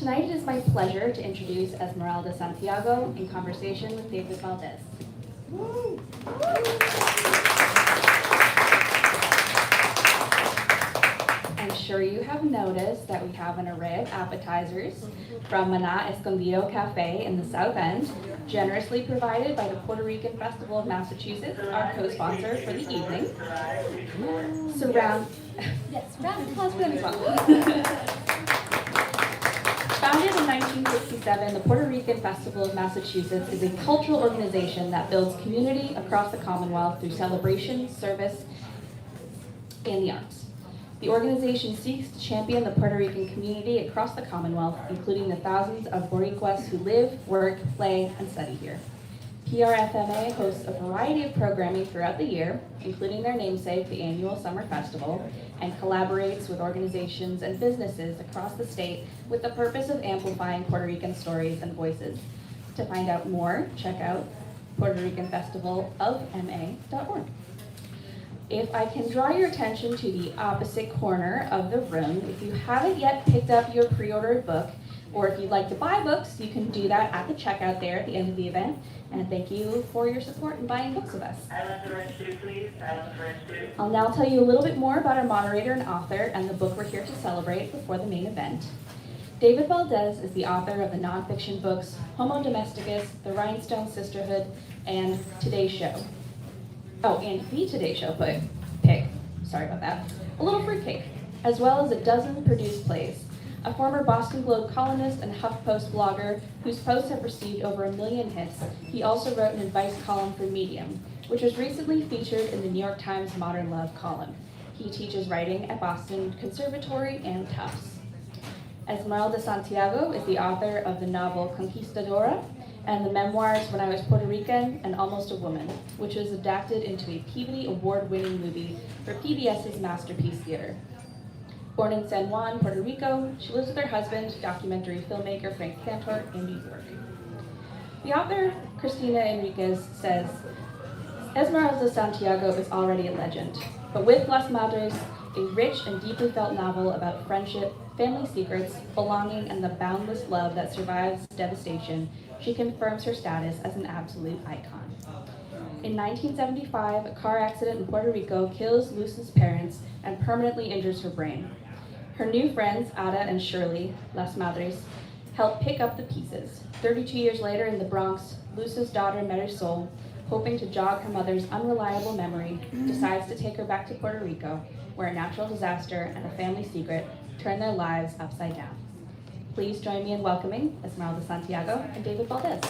Tonight it is my pleasure to introduce Esmeralda Santiago in conversation with David Valdes. I'm sure you have noticed that we have an array of appetizers from Maná Escondido Cafe in the South End, generously provided by the Puerto Rican Festival of Massachusetts, our co-sponsor for the evening. Round of applause for them as well. Founded in 1967, the Puerto Rican Festival of Massachusetts is a cultural organization that builds community across the Commonwealth through celebration, service, and the arts. The organization seeks to champion the Puerto Rican community across the Commonwealth, including the thousands of Boricuas who live, work, play, and study here. PRFMA hosts a variety of programming throughout the year, including their namesake, the annual Summer Festival, and collaborates with organizations and businesses across the state with the purpose of amplifying Puerto Rican stories and voices. To find out more, check out PuertoRicanFestivalofMA.org. If I can draw your attention to the opposite corner of the room, if you haven't yet picked up your pre-ordered book, or if you'd like to buy books, you can do that at the checkout there at the end of the event. And thank you for your support in buying books with us. I'll now tell you a little bit more about our moderator and author and the book we're here to celebrate before the main event. David Valdes is the author of the nonfiction books Homo Domesticus, The Rhinestone Sisterhood, and Today's Show. Oh, and the Today Show pig. Sorry about that. A Little Fruitcake, as well as a dozen produced plays. A former Boston Globe columnist and HuffPost blogger whose posts have received over 1 million hits, he also wrote an advice column for Medium, which was recently featured in the New York Times Modern Love column. He teaches writing at Boston Conservatory and Tufts. Esmeralda Santiago is the author of the novel Conquistadora and the memoirs When I Was Puerto Rican and Almost a Woman, which was adapted into a Peabody Award-winning movie for PBS's Masterpiece Theater. Born in San Juan, Puerto Rico, she lives with her husband, documentary filmmaker Frank Cantor, in New York. The author, Cristina Enriquez, says, Esmeralda Santiago is already a legend, but with Las Madres, a rich and deeply felt novel about friendship, family secrets, belonging, and the boundless love that survives devastation, she confirms her status as an absolute icon. In 1975, a car accident in Puerto Rico kills Luz's parents and permanently injures her brain. Her new friends, Ada and Shirley, Las Madres, help pick up the pieces. 32 years later in the Bronx, Luz's daughter Marisol, hoping to jog her mother's unreliable memory, decides to take her back to Puerto Rico, where a natural disaster and a family secret turn their lives upside down. Please join me in welcoming Esmeralda Santiago and David Valdes.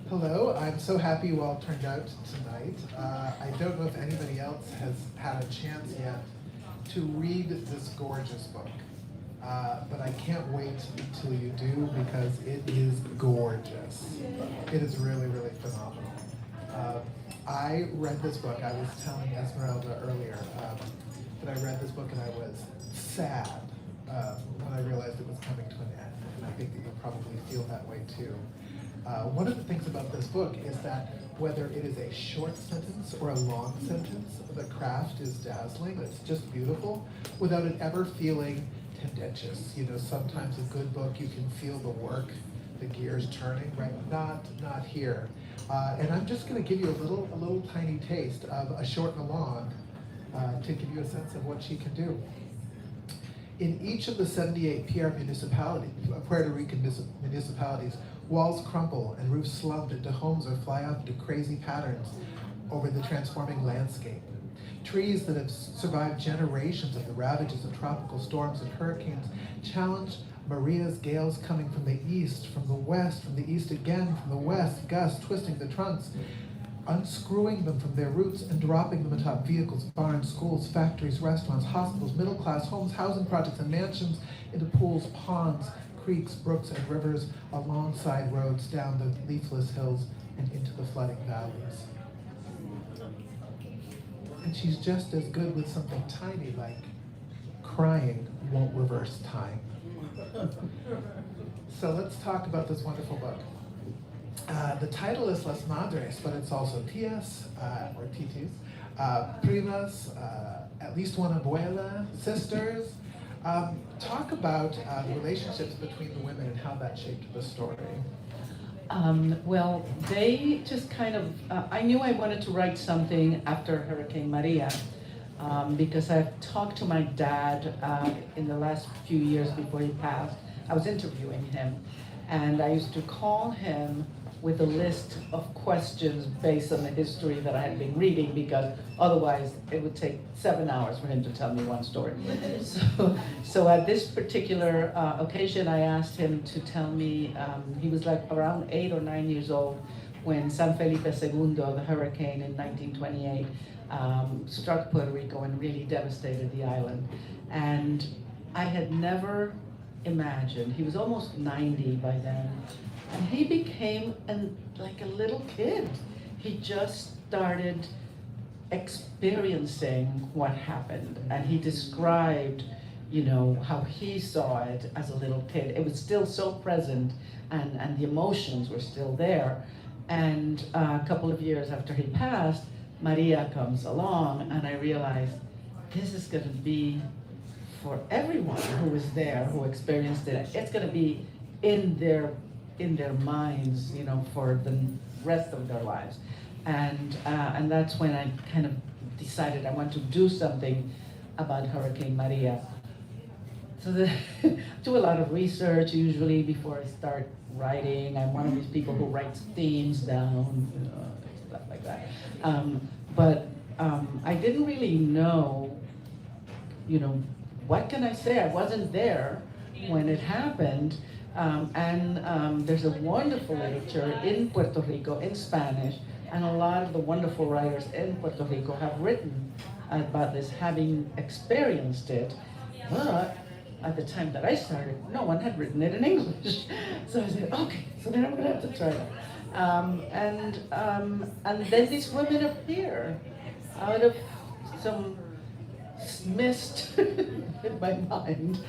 Hello, I'm so happy you all turned out tonight. I don't know if anybody else has had a chance yet to read this gorgeous book, but I can't wait until you do because it is gorgeous. It is really, really phenomenal. I read this book, I was telling Esmeralda earlier that I read this book and I was sad when I realized it was coming to an end, and I think that you'll probably feel that way too. One of the things about this book is that whether it is a short sentence or a long sentence, the craft is dazzling. It's just beautiful without it ever feeling tendentious. You know, sometimes a good book, you can feel the work, the gears turning, right? Not here. And I'm just going to give you a little tiny taste of a short and a long to give you a sense of what she can do. In each of the 78 Puerto Rican municipalities, walls crumble and roofs slump into homes or fly up into crazy patterns over the transforming landscape. Trees that have survived generations of the ravages of tropical storms and hurricanes challenge Maria's gales coming from the east, from the west, from the east again, from the west, gusts twisting the trunks, unscrewing them from their roots and dropping them atop vehicles, barns, schools, factories, restaurants, hospitals, middle-class homes, housing projects, and mansions into pools, ponds, creeks, brooks, and rivers, alongside roads, down the leafless hills, and into the flooding valleys. And she's just as good with something tiny like crying won't reverse time. So let's talk about this wonderful book. The title is Las Madres, but it's also tias, or titis, primas, at least one abuela, sisters. Talk about the relationships between the women and how that shaped the story. Well, they just kind of, I knew I wanted to write something after Hurricane Maria, because I've talked to my dad in the last few years before he passed. I was interviewing him, and I used to call him with a list of questions based on the history that I had been reading, because otherwise it would take 7 hours for him to tell me one story. So at this particular occasion, I asked him to tell me, he was like around 8 or 9 years old when San Felipe II, the hurricane in 1928, struck Puerto Rico and really devastated the island. And I had never imagined, he was almost 90 by then, and he became like a little kid. He just started experiencing what happened, and he described, how he saw it as a little kid. It was still so present, and the emotions were still there. And a couple of years after he passed, Maria comes along, and I realized this is going to be for everyone who was there, who experienced it. It's going to be in their minds, for the rest of their lives. And that's when I kind of decided I want to do something about Hurricane Maria. So do a lot of research usually before I start writing. I'm one of these people who writes themes down, stuff like that. But I didn't really know, what can I say? I wasn't there when it happened. There's a wonderful literature in Puerto Rico in Spanish, and a lot of the wonderful writers in Puerto Rico have written about this, having experienced it. But at the time that I started, no one had written it in English. So I said, okay, so then I'm gonna have to try it. And then these women appear out of some mist in my mind.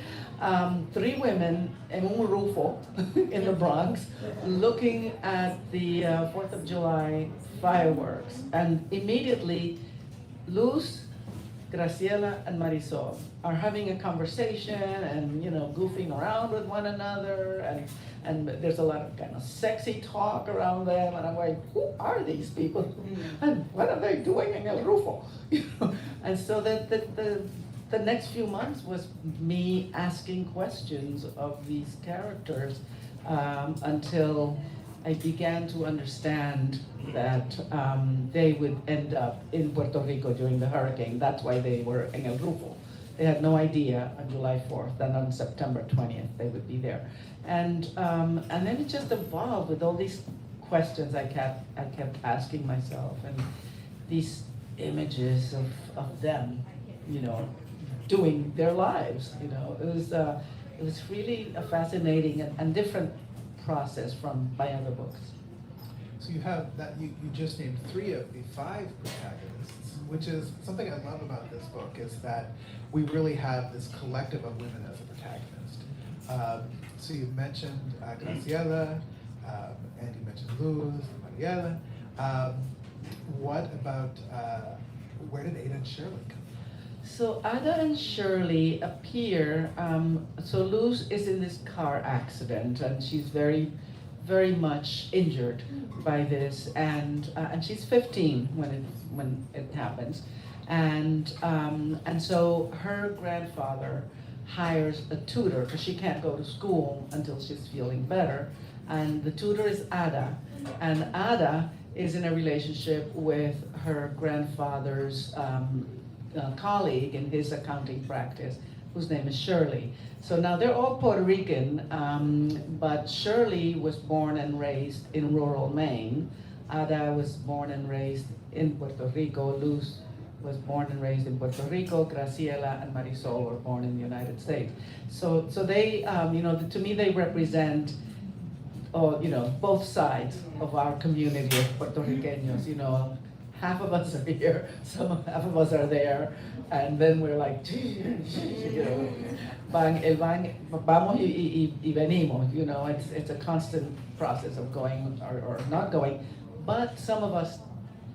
3 women in un rufo in the Bronx looking at the 4th of July fireworks. And immediately, Luz, Graciela, and Marisol are having a conversation and, goofing around with one another. And there's a lot of kind of sexy talk around them. And I'm like, who are these people? And what are they doing in El Rufo? And so the next few months was me asking questions of these characters until I began to understand that they would end up in Puerto Rico during the hurricane. That's why they were in El Rufo. They had no idea on July 4th, and on September 20th they would be there. And then it just evolved with all these questions I kept asking myself, and these images of them, doing their lives. It was really a fascinating and different process from my other books. So you have that, you just named 3 of the 5 protagonists, which is something I love about this book, is that we really have this collective of women as a protagonist. So you mentioned Graciela, and you mentioned Luz, Mariela. What about, where did Ada and Shirley come from? So Ada and Shirley appear, so Luz is in this car accident, and she's very, very much injured by this, and she's 15 when it happens, and so her grandfather hires a tutor, because she can't go to school until she's feeling better, and the tutor is Ada, and Ada is in a relationship with her grandfather's colleague in his accounting practice, whose name is Shirley. So now they're all Puerto Rican, but Shirley was born and raised in rural Maine. Ada was born and raised in Puerto Rico. Luz was born and raised in Puerto Rico. Graciela and Marisol were born in the United States. So they, to me, they represent, both sides of our community of Puerto Ricanos, half of us are here, half of us are there, and then we're like, you know, vamos y venimos, you know, it's a constant process of going or not going, but some of us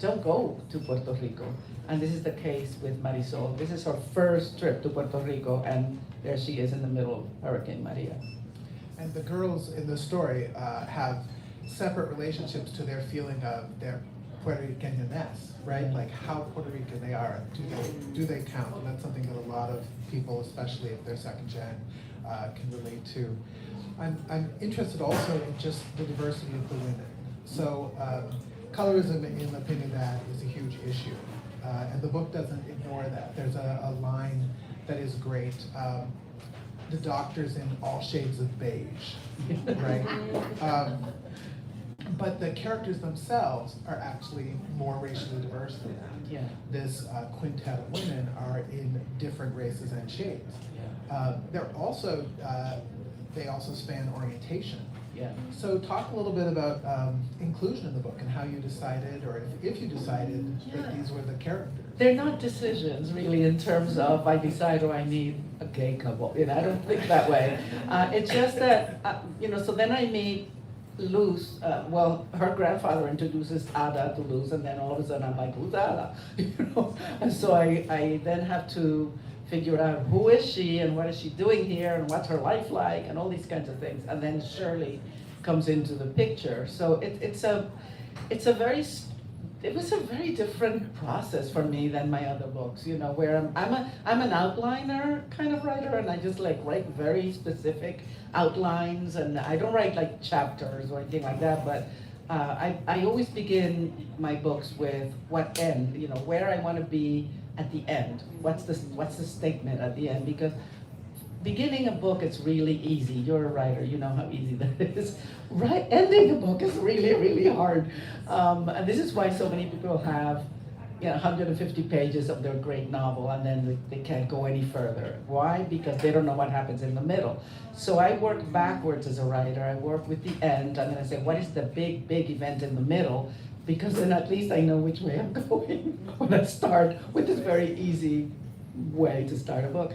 don't go to Puerto Rico, and this is the case with Marisol. This is her first trip to Puerto Rico, and there she is in the middle of Hurricane Maria. And the girls in the story have separate relationships to their feeling of their Puerto Rican-ness, right? Like how Puerto Rican they are. Do they count? And that's something that a lot of people, especially if they're second gen, can relate to. I'm interested also in just the diversity of the women. So colorism in La Pinidad is a huge issue. And the book doesn't ignore that. There's a line that is great. The doctors in all shades of beige, right? But the characters themselves are actually more racially diverse than that. Yeah. This quintet of women are in different races and shades. They're also, they also span orientation. Yeah. So talk a little bit about inclusion in the book and how you decided, or if you decided that these were the characters. They're not decisions really in terms of I decide or I need a gay couple. You know, I don't think that way. It's just that, you know, so then I meet Luz, well, her grandfather introduces Ada to Luz, and then all of a sudden I'm like, who's Ada? You know, and so I then have to figure out who is she and what is she doing here and what's her life like and all these kinds of things. And then Shirley comes into the picture. So it was a very different process for me than my other books, you know, where I'm an outliner kind of writer, and I just like write very specific outlines, and I don't write like chapters or anything like that, but I always begin my books with what end, you know, where I want to be at the end. What's the statement at the end? Because beginning a book is really easy. You're a writer, you know how easy that is. Right, ending a book is really, really hard. And this is why so many people have, you know, 150 pages of their great novel, and then they can't go any further. Why? Because they don't know what happens in the middle. So I work backwards as a writer. I work with the end, and then I say, what is the big, big event in the middle? Because then at least I know which way I'm going when I start with this very easy way to start a book.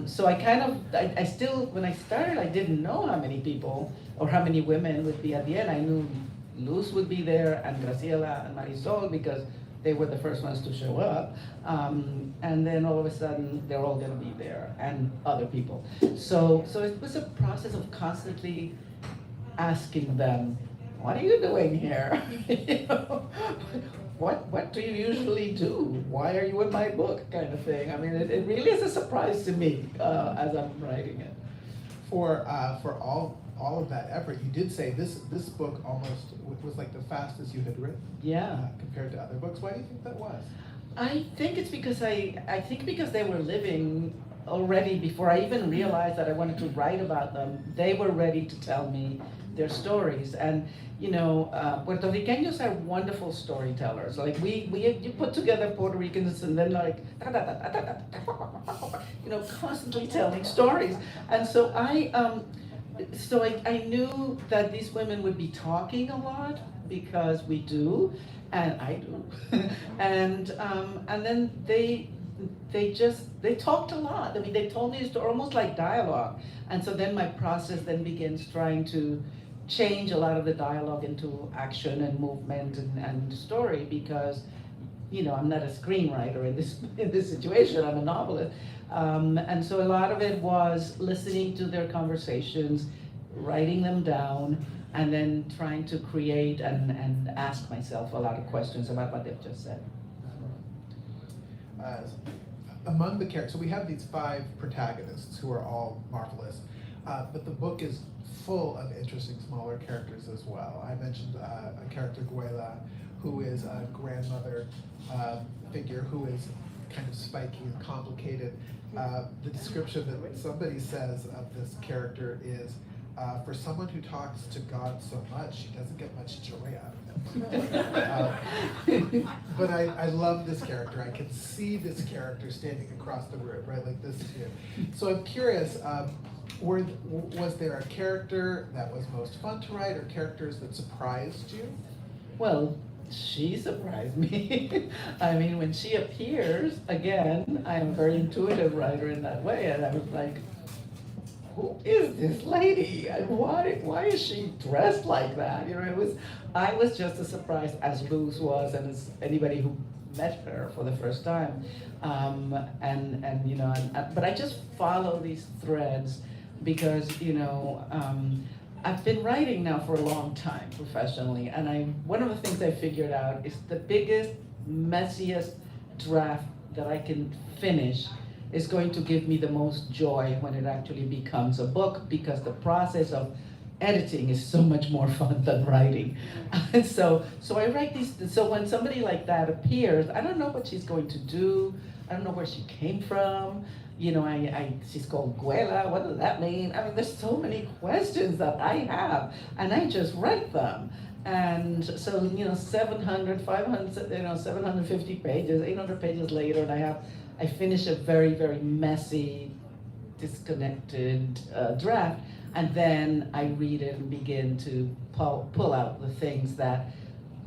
So I still, when I started, I didn't know how many people or how many women would be at the end. I knew Luz would be there, and Graciela and Marisol, because they were the first ones to show up. And then all of a sudden, they're all gonna be there, and other people. So it was a process of constantly asking them, what are you doing here? You know? What do you usually do? Why are you in my book, kind of thing? I mean, it really is a surprise to me as I'm writing it. For all of that effort, you did say this book almost was like the fastest you had written. Yeah. Compared to other books. Why do you think that was? I think it's because I think because they were living already before I even realized that I wanted to write about them. They were ready to tell me their stories, and you know, Puerto Ricanos are wonderful storytellers. Like you put together Puerto Ricans and then like you know, constantly telling stories, and so I knew that these women would be talking a lot because we do, and I do, and then they talked a lot. I mean, they told me it's almost like dialogue, and so then my process then begins trying to change a lot of the dialogue into action and movement and story, because you know, I'm not a screenwriter in this situation. I'm a novelist, and so a lot of it was listening to their conversations, writing them down, and then trying to create and ask myself a lot of questions about what they've just said. Among the characters, so we have these 5 protagonists who are all marvelous, but the book is full of interesting smaller characters as well. I mentioned a character, Guela, who is a grandmother figure who is kind of spiky and complicated. The description that somebody says of this character is, for someone who talks to God so much, she doesn't get much joy out of him. But I love this character. I can see this character standing across the room, right, like this here. So I'm curious, was there a character that was most fun to write, or characters that surprised you? Well, she surprised me. I mean, when she appears, again, I'm a very intuitive writer in that way, and I was like, who is this lady? And why is she dressed like that? You know, I was just as surprised as Luz was, and as anybody who met her for the first time. And you know, but I just follow these threads because, you know, I've been writing now for a long time professionally, and one of the things I figured out is the biggest, messiest draft that I can finish is going to give me the most joy when it actually becomes a book, because the process of editing is so much more fun than writing. And so I write these, so when somebody like that appears, I don't know what she's going to do, I don't know where she came from. You know, she's called Guela, what does that mean? I mean, there's so many questions that I have, and I just write them. And so, you know, 700, 500, you know, 750 pages, 800 pages later, and I finish a very, very messy, disconnected draft, and then I read it and begin to pull out the things that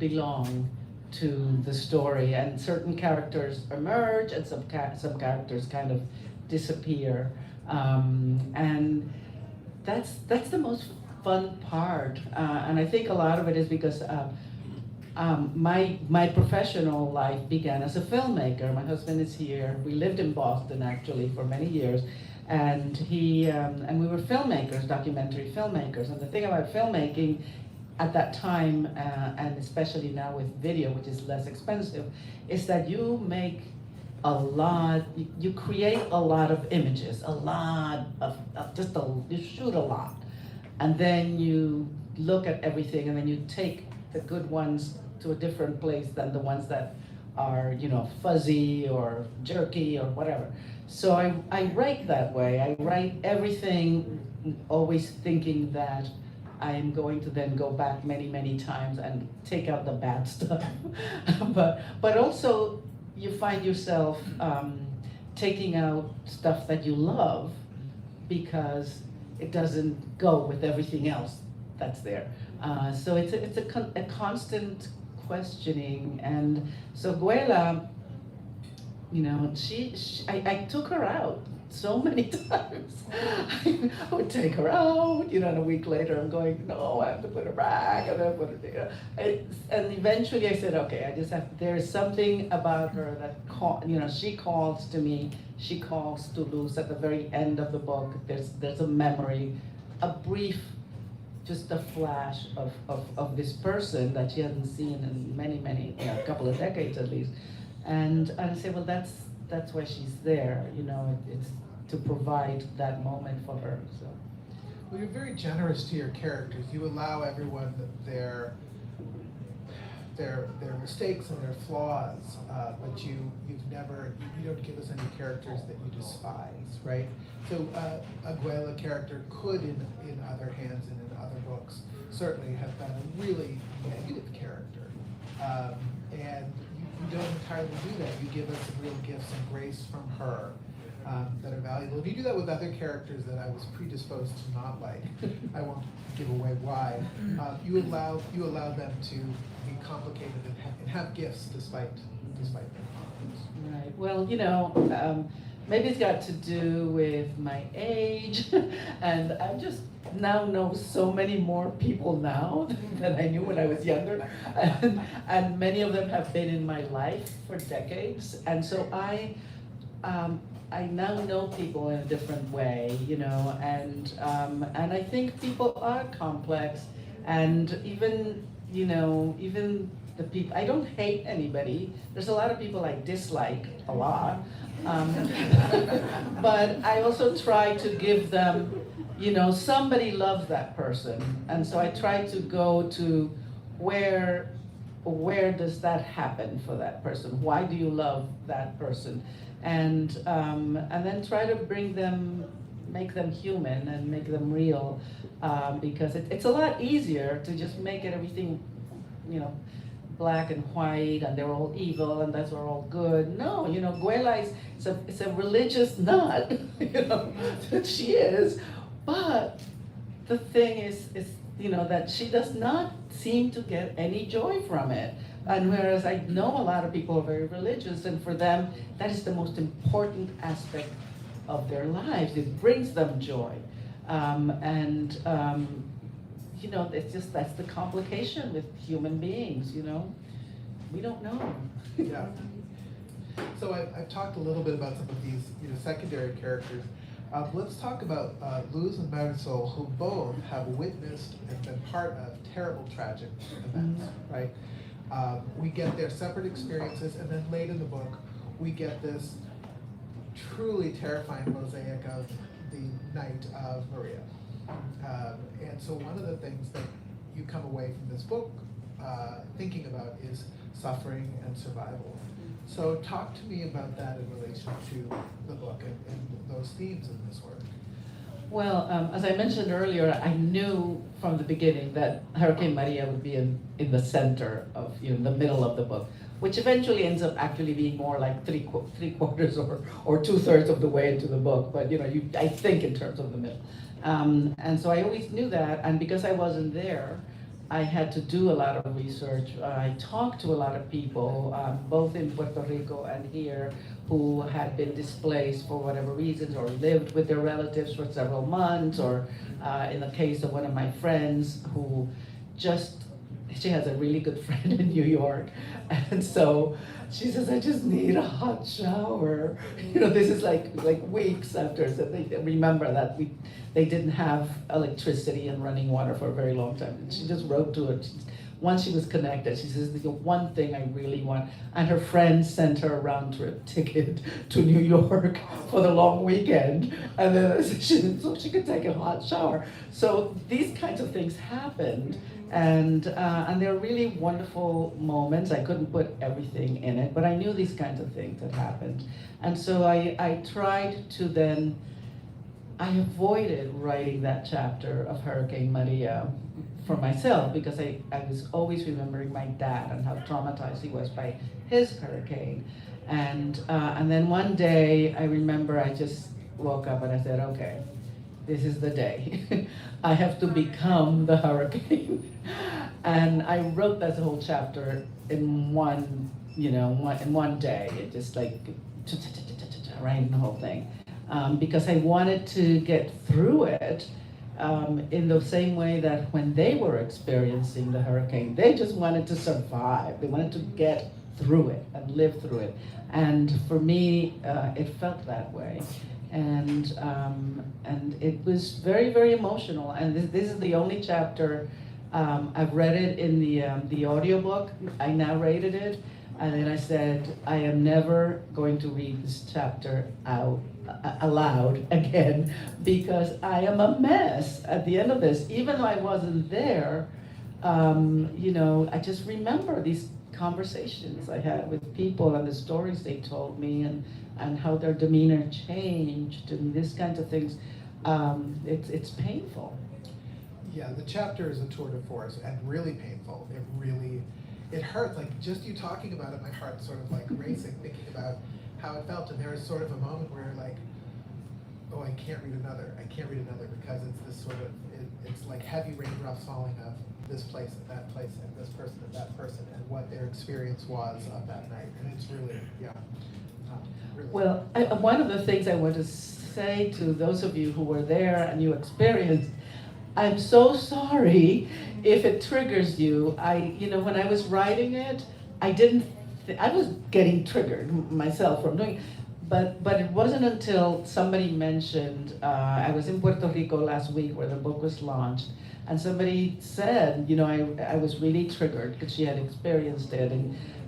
belong to the story, and certain characters emerge, and some characters kind of disappear, and that's the most fun part, and I think a lot of it is because my professional life began as a filmmaker. My husband is here. We lived in Boston actually for many years, and and we were filmmakers, documentary filmmakers. And the thing about filmmaking at that time, and especially now with video, which is less expensive, is that you make a lot, you create a lot of images, a lot of you shoot a lot. And then you look at everything, and then you take the good ones to a different place than the ones that are, you know, fuzzy or jerky or whatever. So I write that way. I write everything always thinking that I'm going to then go back many, many times and take out the bad stuff. but also you find yourself taking out stuff that you love because it doesn't go with everything else that's there. So it's a constant questioning. And so Guela, you know, I took her out so many times. I would take her out, you know, and a week later I'm going, no, I have to put her back, and then put her there. And eventually I said, okay, there's something about her that, you know, she calls to me, she calls to Luz at the very end of the book. There's a memory, a brief, just a flash of this person that she hasn't seen in many, you know, a couple of decades at least. And I say, well, that's why she's there, you know, it's to provide that moment for her. So. Well, you're very generous to your characters. You allow everyone their mistakes and their flaws, but you don't give us any characters that you despise, right? So a Guela character could, in other hands and in other books, certainly have been a really negative character, and you don't entirely do that. You give us some real gifts and grace from her that are valuable. And you do that with other characters that I was predisposed to not like. I won't give away why. You allow them to be complicated and have gifts despite their flaws. Right. Well, you know, maybe it's got to do with my age, and I just now know so many more people now than I knew when I was younger, and many of them have been in my life for decades, and so I now know people in a different way, you know, and I think people are complex, and even, you know, even the people, I don't hate anybody. There's a lot of people I dislike a lot, but I also try to give them, you know, somebody loves that person, and so I try to go to where does that happen for that person? Why do you love that person? And then try to make them human and make them real, because it's a lot easier to just make it everything, you know, black and white, and they're all evil, and that's all good. No, you know, Guela is a religious nut, you know, that she is, but the thing is, you know, that she does not seem to get any joy from it. And whereas I know a lot of people are very religious, and for them, that is the most important aspect of their lives. It brings them joy. You know, it's just, that's the complication with human beings, you know? We don't know. Yeah. So I've talked a little bit about some of these, secondary characters. Let's talk about Luz and Marisol, who both have witnessed and been part of terrible, tragic events, right? We get their separate experiences, and then late in the book, we get this truly terrifying mosaic of the night of Maria. And so one of the things that you come away from this book thinking about is suffering and survival. So talk to me about that in relation to the book and those themes in this work. Well, as I mentioned earlier, I knew from the beginning that Hurricane Maria would be in the center of, the middle of the book, which eventually ends up actually being more like three quarters or 2/3 of the way into the book. But I think in terms of the middle. And so I always knew that, and because I wasn't there, I had to do a lot of research. I talked to a lot of people, both in Puerto Rico and here, who had been displaced for whatever reasons, or lived with their relatives for several months, or in the case of one of my friends who she has a really good friend in New York, and so she says, I just need a hot shower. This is like weeks after, so they remember that they didn't have electricity and running water for a very long time. And she just wrote to it. Once she was connected, she says, the one thing I really want, and her friends sent her a round trip ticket to New York for the long weekend, and then so she could take a hot shower. So these kinds of things happened, and they're really wonderful moments. I couldn't put everything in it, but I knew these kinds of things had happened. And so I tried to then, I avoided writing that chapter of Hurricane Maria for myself, because I was always remembering my dad and how traumatized he was by his hurricane. And then one day, I remember I just woke up and I said, okay, this is the day. I have to become the hurricane. And I wrote that whole chapter in one day. It just writing the whole thing. Because I wanted to get through it in the same way that when they were experiencing the hurricane, they just wanted to survive. They wanted to get through it and live through it. And for me, it felt that way. And it was very, very emotional. And this is the only chapter. I've read it in the audiobook. I narrated it. And then I said, I am never going to read this chapter aloud again, because I am a mess at the end of this. Even though I wasn't there, I just remember these conversations I had with people and the stories they told me, and how their demeanor changed and these kinds of things. It's painful. Yeah, the chapter is a tour de force and really painful. It hurts, just you talking about it, my heart's sort of racing, thinking about how it felt. And there was sort of a moment where you're like, oh, I can't read another because it's this sort of, it's like heavy raindrops falling of this place and this person and that person, and what their experience was of that night. And it's really, really. Well, one of the things I want to say to those of you who were there and you experienced, I'm so sorry if it triggers you. When I was writing it, I was getting triggered myself from doing it. But it wasn't until somebody mentioned, I was in Puerto Rico last week where the book was launched, and somebody said, I was really triggered because she had experienced it,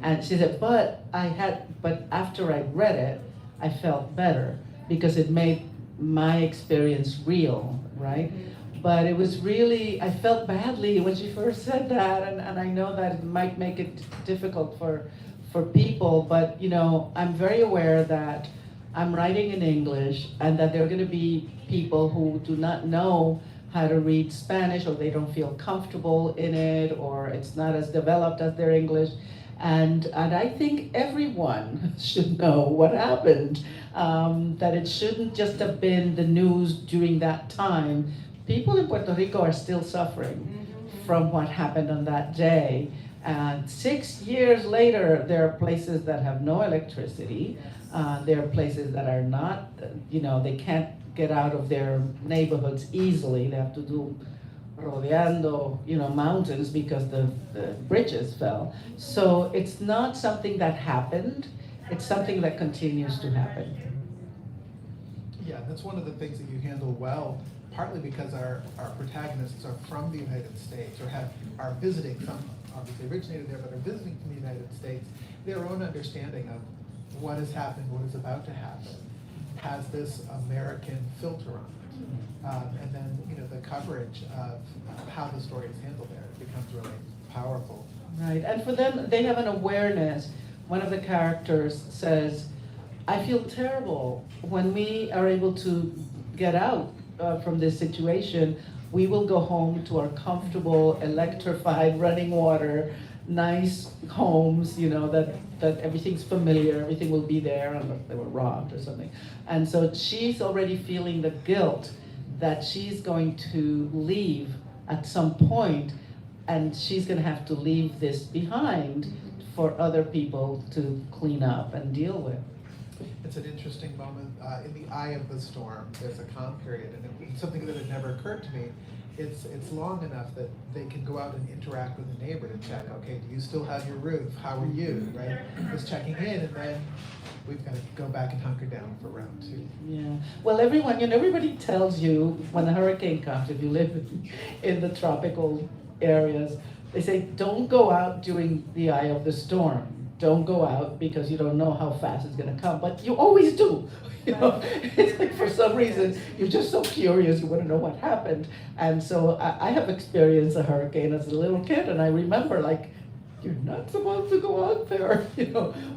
and she said, but after I read it, I felt better because it made my experience real, right? But it was really, I felt badly when she first said that, and I know that it might make it difficult for people, but I'm very aware that I'm writing in English, and that there are going to be people who do not know how to read Spanish, or they don't feel comfortable in it, or it's not as developed as their English. And I think everyone should know what happened, that it shouldn't just have been the news during that time. People in Puerto Rico are still suffering from what happened on that day. And 6 years later, there are places that have no electricity. There are places that are not, they can't get out of their neighborhoods easily. They have to do rodeando, mountains because the bridges fell. So it's not something that happened. It's something that continues to happen. Yeah, that's one of the things that you handle well, partly because our protagonists are from the United States or are visiting from, obviously originated there, but are visiting from the United States. Their own understanding of what has happened, what is about to happen, has this American filter on it. And then, the coverage of how the story is handled there becomes really powerful. Right, and for them, they have an awareness. One of the characters says, I feel terrible. When we are able to get out from this situation, we will go home to our comfortable, electrified, running water, nice homes, that everything's familiar, everything will be there, unless they were robbed or something. And so she's already feeling the guilt that she's going to leave at some point, and she's going to have to leave this behind for other people to clean up and deal with. It's an interesting moment. In the eye of the storm, there's a calm period, and it's something that had never occurred to me. It's long enough that they can go out and interact with the neighbor to check, okay, do you still have your roof? How are you, right? Just checking in, and then we've got to go back and hunker down for round two. Yeah, well, everybody tells you when a hurricane comes, if you live in the tropical areas, they say, don't go out during the eye of the storm. Don't go out because you don't know how fast it's gonna come, but you always do. It's like for some reason, you're just so curious, you wanna know what happened. And so I have experienced a hurricane as a little kid, and I remember you're not supposed to go out there,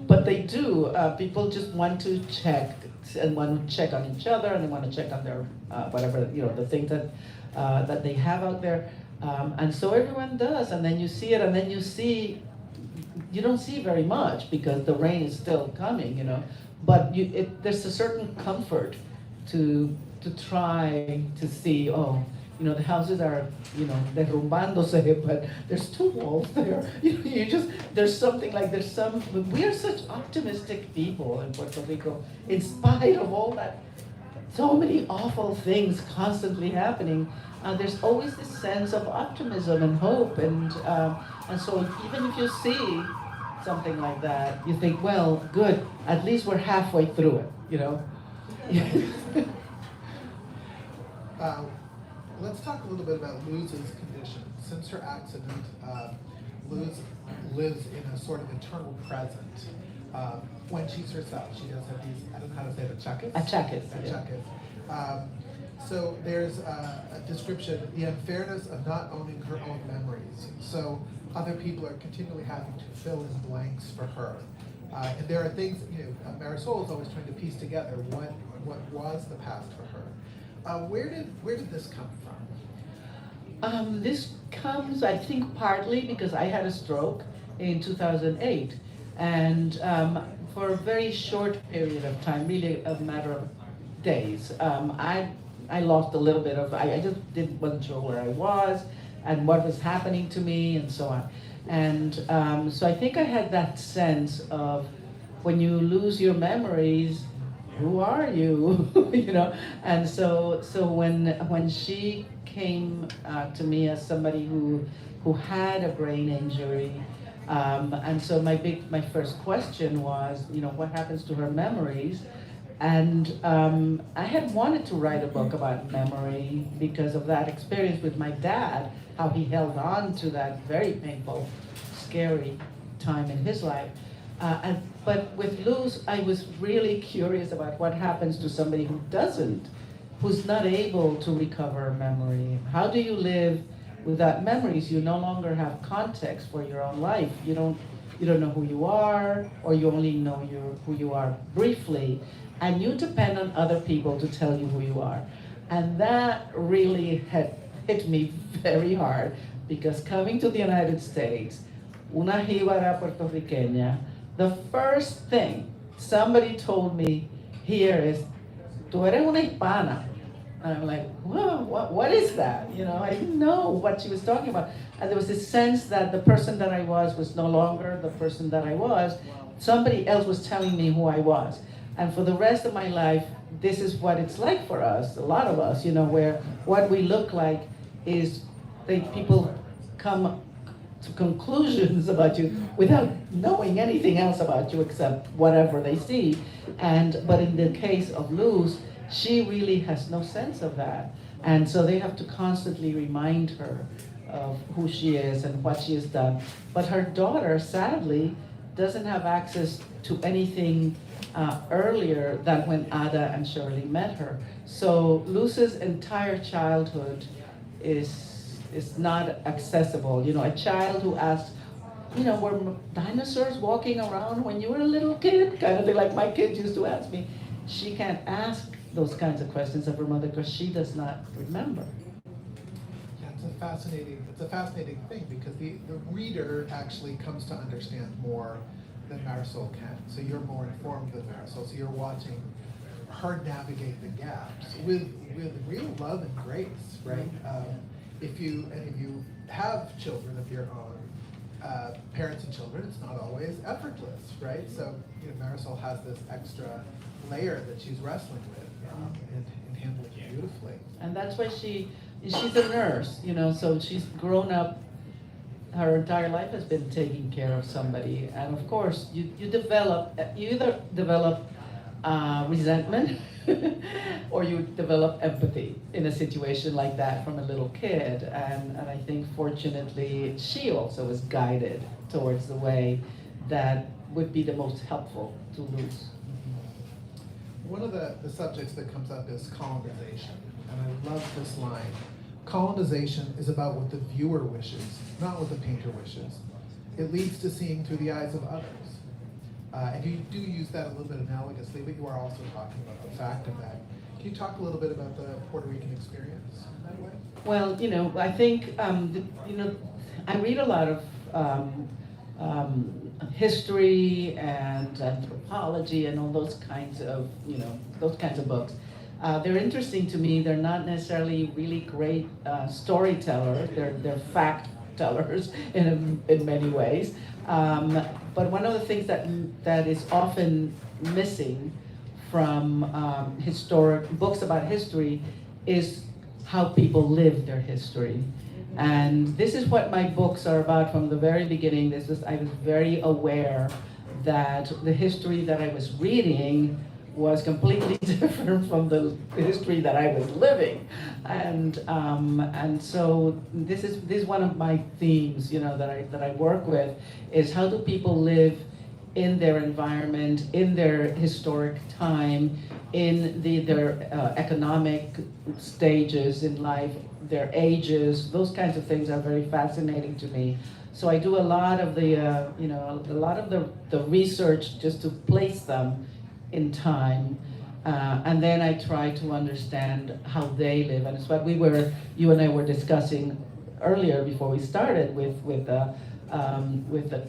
but they do. People just want to check and want to check on each other, and they want to check on their, whatever, the things that they have out there. And so everyone does, and then you see it, and then you don't see very much because the rain is still coming, but there's a certain comfort to try to see, the houses are, derrumbándose, but there's two walls there. There's something we are such optimistic people in Puerto Rico, in spite of all that, so many awful things constantly happening. There's always this sense of optimism and hope, and so even if you see something like that, you think, well, good, at least we're halfway through it, Let's talk a little bit about Luz's condition. Since her accident, Luz lives in a sort of eternal present. When she's herself, she does have these, I don't know how to say it, achaques? So there's a description, the unfairness of not owning her own memories. So other people are continually having to fill in blanks for her. And there are things, Marisol is always trying to piece together what was the past for her. Where did this come from? This comes, I think, partly because I had a stroke in 2008. And for a very short period of time, really a matter of days, I lost a little bit of, I just wasn't sure where I was and what was happening to me and so on. And so I think I had that sense of when you lose your memories, who are you? And so when she came to me as somebody who had a brain injury, and so my first question was, what happens to her memories? And I had wanted to write a book about memory because of that experience with my dad, how he held on to that very painful, scary time in his life. But with Luz, I was really curious about what happens to somebody who's not able to recover memory. How do you live without memories? You no longer have context for your own life. You don't know who you are, or you only know who you are briefly, and you depend on other people to tell you who you are. And that really had hit me very hard, because coming to the United States, una jíbara puertorriqueña, the first thing somebody told me here is, tú eres una hispana. And I'm like, whoa, what is that? You know, I didn't know what she was talking about. And there was this sense that the person that I was no longer the person that I was. Somebody else was telling me who I was. And for the rest of my life, this is what it's like for us, a lot of us, you know, where what we look like is people come to conclusions about you without knowing anything else about you except whatever they see. But in the case of Luz, she really has no sense of that. And so they have to constantly remind her of who she is and what she has done. But her daughter, sadly, doesn't have access to anything earlier than when Ada and Shirley met her. So Luz's entire childhood is not accessible. You know, a child who asks, you know, were dinosaurs walking around when you were a little kid? Kind of thing, like my kids used to ask me. She can't ask those kinds of questions of her mother because she does not remember. Yeah, it's a fascinating thing because the reader actually comes to understand more than Marisol can. So you're more informed than Marisol. So you're watching her navigate the gaps with real love and grace, right? If you have children of your own, parents and children, it's not always effortless, right? So you know, Marisol has this extra layer that she's wrestling with and handling beautifully. And that's why she's a nurse, you know, so she's grown up, her entire life has been taking care of somebody. And of course, you either develop resentment or you develop empathy in a situation like that from a little kid. And I think fortunately, she also was guided towards the way that would be the most helpful to Luz. One of the subjects that comes up is colonization, and I love this line. Colonization is about what the viewer wishes, not what the painter wishes. It leads to seeing through the eyes of others. And you do use that a little bit analogously, but you are also talking about the fact of that. Can you talk a little bit about the Puerto Rican experience in that way? Well, you know, I think, you know, I read a lot of history and anthropology and all those kinds of, you know, those kinds of books. They're interesting to me. They're not necessarily really great storytellers. They're fact tellers in many ways. But one of the things that is often missing from historic books about history is how people live their history. And this is what my books are about from the very beginning. I was very aware that the history that I was reading was completely different from the history that I was living. And so this is one of my themes, you know, that I work with, is how do people live in their environment, in their historic time, in their economic stages in life, their ages. Those kinds of things are very fascinating to me. So I do a lot of the, you know, a lot of the research just to place them in time, and then I try to understand how they live, and it's what you and I were discussing earlier before we started with the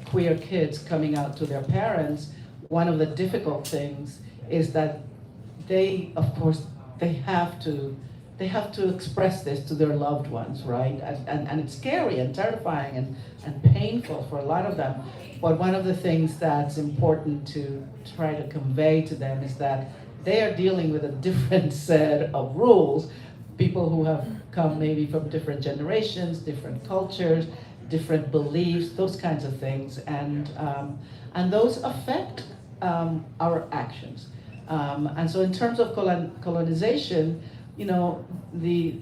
queer kids coming out to their parents. One of the difficult things is that they, of course, they have to express this to their loved ones, right? And it's scary and terrifying and painful for a lot of them. But one of the things that's important to try to convey to them is that they are dealing with a different set of rules. People who have come maybe from different generations, different cultures, different beliefs, those kinds of things. And those affect our actions. And so in terms of colonization, you know, the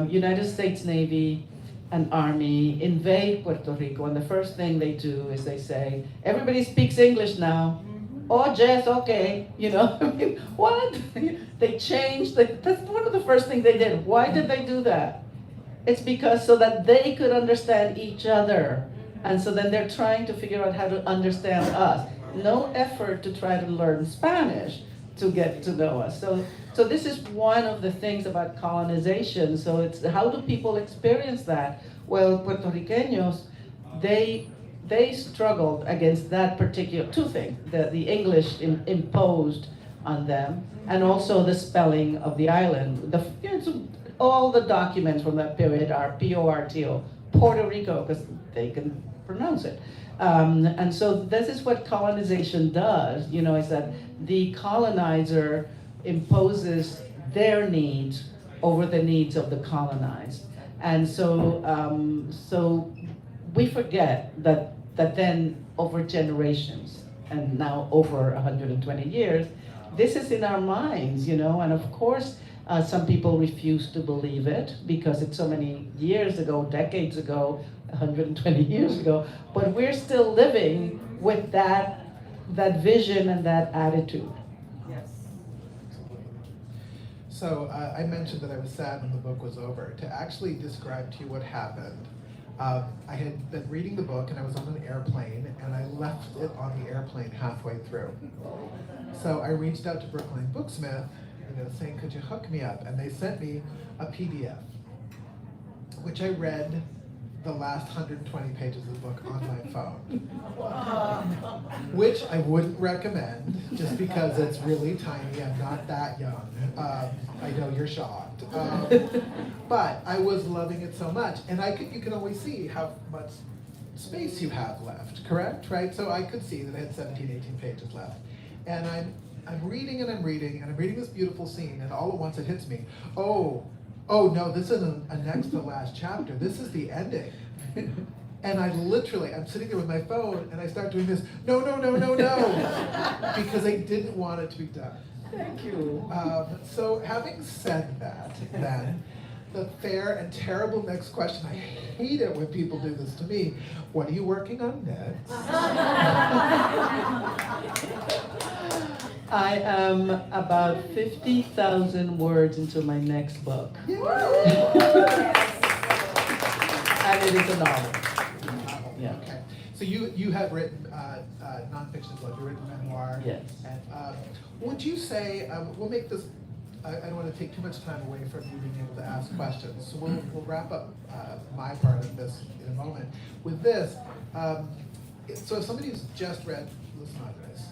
United States Navy and Army invade Puerto Rico, and the first thing they do is they say, everybody speaks English now. Oh, yes, okay, you know, I mean, what? They changed, that's one of the first things they did. Why did they do that? It's because so that they could understand each other. And so then they're trying to figure out how to understand us. No effort to try to learn Spanish to get to know us. So this is one of the things about colonization. So it's how do people experience that? Well, Puerto Ricanos, they struggled against that particular two things. The English imposed on them, and also the spelling of the island. All the documents from that period are P-O-R-T-O, Puerto Rico, because they can pronounce it. And so this is what colonization does, is that the colonizer imposes their needs over the needs of the colonized. And so we forget that then over generations, and now over 120 years, this is in our minds, and of course, some people refuse to believe it because it's so many years ago, decades ago, 120 years ago, but we're still living with that vision and that attitude. Yes. So I mentioned that I was sad when the book was over. To actually describe to you what happened, I had been reading the book and I was on an airplane and I left it on the airplane halfway through. So I reached out to Brookline Booksmith, saying, could you hook me up? And they sent me a PDF, which I read the last 120 pages of the book on my phone. Which I wouldn't recommend, just because it's really tiny. I'm not that young. I know you're shocked. But I was loving it so much. And you can always see how much space you have left, correct? Right? So I could see that I had 17, 18 pages left. And I'm reading and I'm reading, and I'm reading this beautiful scene, and all at once it hits me. Oh no, this isn't a next to last chapter. This is the ending. And I'm sitting there with my phone, and I start doing this, no, because I didn't want it to be done. Thank you. So having said that, then, the fair and terrible next question, I hate it when people do this to me. What are you working on next? I am about 50,000 words into my next book. And it is a novel. Yeah. Okay. So you have written nonfiction book, you've written memoir. Yes. And would you say, we'll make this, I don't want to take too much time away from you being able to ask questions, so we'll wrap up my part of this in a moment. With this, so if somebody who's just read Las Madres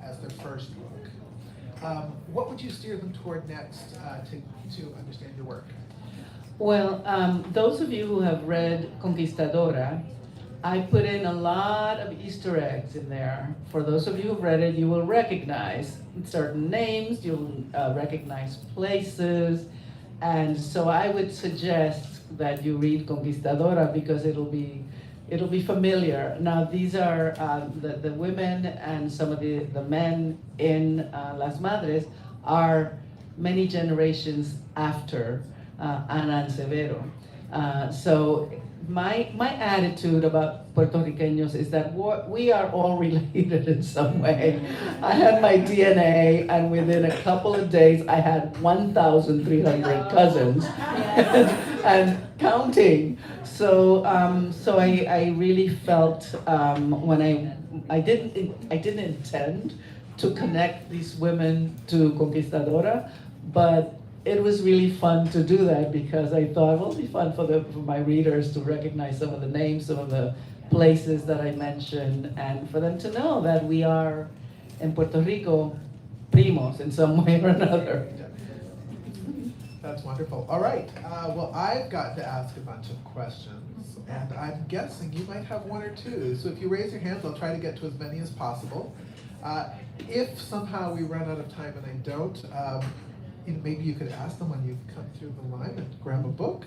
as their first book, what would you steer them toward next to understand your work? Well, those of you who have read Conquistadora, I put in a lot of Easter eggs in there. For those of you who've read it, you will recognize certain names, you'll recognize places, and so I would suggest that you read Conquistadora because it'll be familiar. Now these are the women and some of the men in Las Madres are many generations after Ana and Severo. So my attitude about Puerto Ricanos is that we are all related in some way. I had my DNA, and within a couple of days, I had 1,300 cousins, and counting. So I really felt when I didn't intend to connect these women to Conquistadora, but it was really fun to do that because I thought, well, it'll be fun for my readers to recognize some of the names, some of the places that I mentioned, and for them to know that we are in Puerto Rico primos in some way or another. That's wonderful. All right. Well, I've got to ask a bunch of questions, and I'm guessing you might have one or two. So if you raise your hands, I'll try to get to as many as possible. If somehow we run out of time and I don't, maybe you could ask them when you come through the line and grab a book.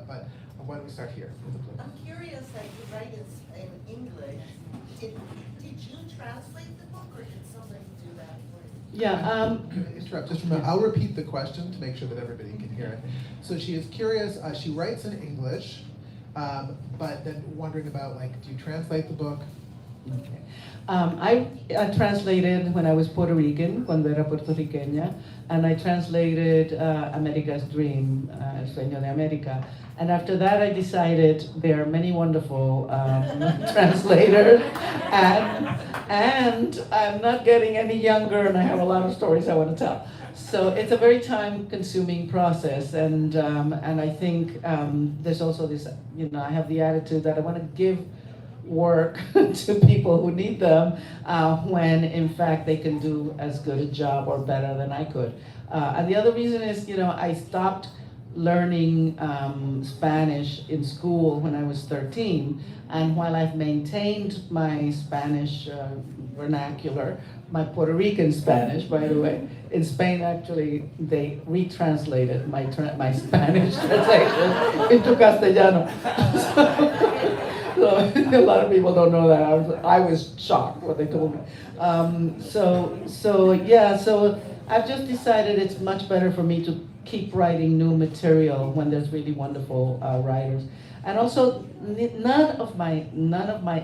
But why don't we start here with the book? I'm curious that you write it in English. Did you translate the book, or did somebody do that for you? Yeah. Can I interrupt? Just remember, I'll repeat the question to make sure that everybody can hear it. So she is curious. She writes in English, but then wondering about, do you translate the book? Okay. I translated when I was Puerto Rican, cuando era puertorriqueña, and I translated America's Dream, El Sueño de América. And after that, I decided there are many wonderful translators, and I'm not getting any younger, and I have a lot of stories I want to tell. So it's a very time-consuming process, and I think there's also this, I have the attitude that I want to give work to people who need them when in fact they can do as good a job or better than I could. And the other reason is, I stopped learning Spanish in school when I was 13. And while I've maintained my Spanish vernacular, my Puerto Rican Spanish, by the way, in Spain actually they retranslated my Spanish translation into Castellano. So a lot of people don't know that. I was shocked when they told me. So I've just decided it's much better for me to keep writing new material when there's really wonderful writers. And also, none of my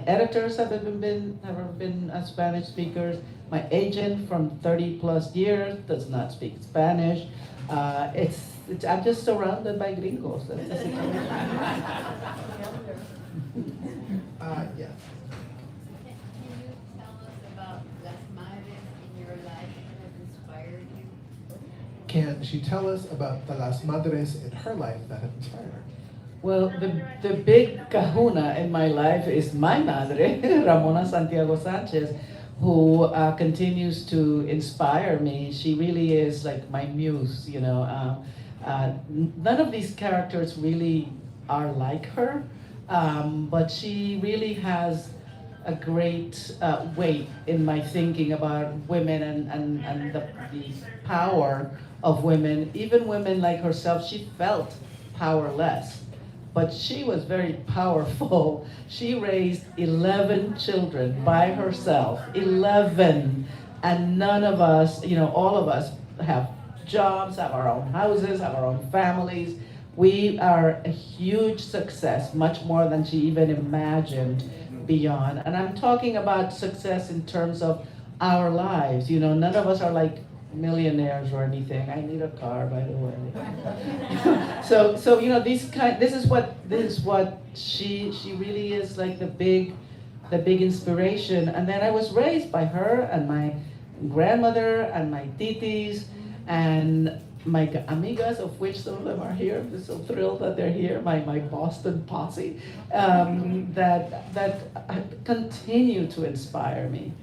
editors have ever been Spanish speakers. My agent from 30 plus years does not speak Spanish. I'm just surrounded by gringos. That's the situation. Yes. Can you tell us about Las Madres in your life that have inspired you? Can she tell us about the Las Madres in her life that have inspired her? Well, the big kahuna in my life is my madre, Ramona Santiago Sanchez, who continues to inspire me. She really is like my muse, None of these characters really are like her, but she really has a great weight in my thinking about women and the power of women. Even women like herself, she felt powerless, but she was very powerful. She raised 11 children by herself, 11, and none of us, all of us have jobs, have our own houses, have our own families. We are a huge success, much more than she even imagined beyond. And I'm talking about success in terms of our lives. None of us are like millionaires or anything. I need a car, by the way. So this is what she really is, like the big inspiration. And then I was raised by her and my grandmother and my titis and my amigas, of which some of them are here. I'm so thrilled that they're here, my Boston posse, that continue to inspire me,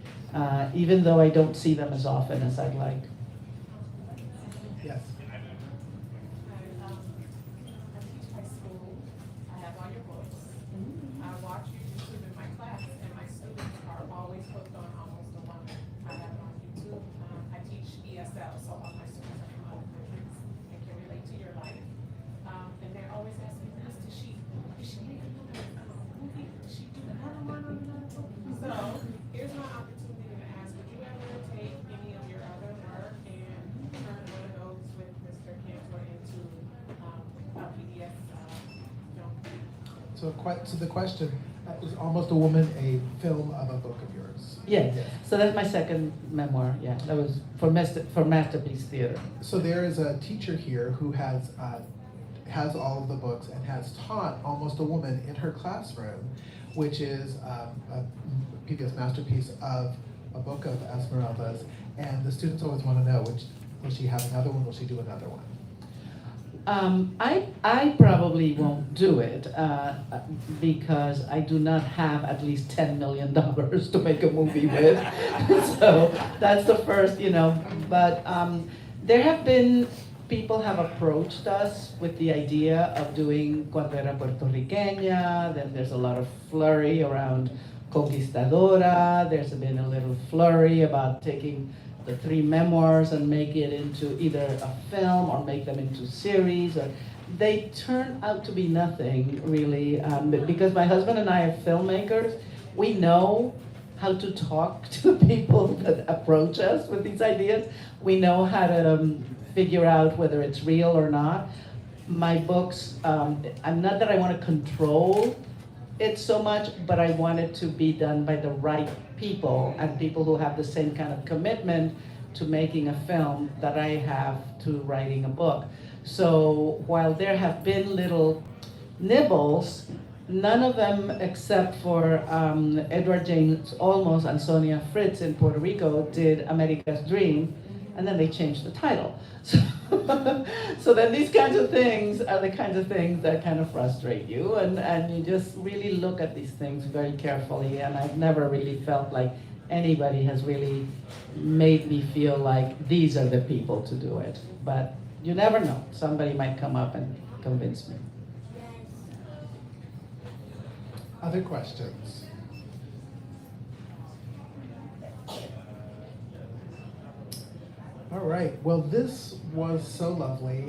even though I don't see them as often as I'd like. Yes. I teach high school. I have all your books. I watch you YouTube in my class, and my students are always hooked on almost the one I have on YouTube. I teach ESL, so all my students are from other countries and can relate to your life. And they're always asking, Miss, did she make another movie? Did she do another one on another book? So here's my opportunity to ask, would you ever take any of your other work and turn one of those with Mr. Cantor into a PBS film? So the question is Almost a Woman a film of a book of yours? Yeah, so that's my second memoir. Yeah, that was for Masterpiece Theater. So there is a teacher here who has all of the books and has taught Almost a Woman in her classroom, which is a PBS masterpiece of a book of Esmeralda's. And the students always want to know, will she have another one? Will she do another one? I probably won't do it because I do not have at least $10 million to make a movie with. So that's the first, But there have been, people have approached us with the idea of doing Cuando era puertorriqueña. Then there's a lot of flurry around Conquistadora. There's been a little flurry about taking the three memoirs and make it into either a film or make them into series. Or they turn out to be nothing really, because my husband and I are filmmakers. We know how to talk to people that approach us with these ideas. We know how to figure out whether it's real or not. My books, I'm not that I want to control it so much, but I want it to be done by the right people and people who have the same kind of commitment to making a film that I have to writing a book. So while there have been little nibbles, none of them except for Edward James Olmos and Sonia Fritz in Puerto Rico did America's Dream, and then they changed the title. So then these kinds of things are the kinds of things that kind of frustrate you, and you just really look at these things very carefully, and I've never really felt like anybody has really made me feel like these are the people to do it. But you never know. Somebody might come up and convince me. Other questions? All right, well, this was so lovely.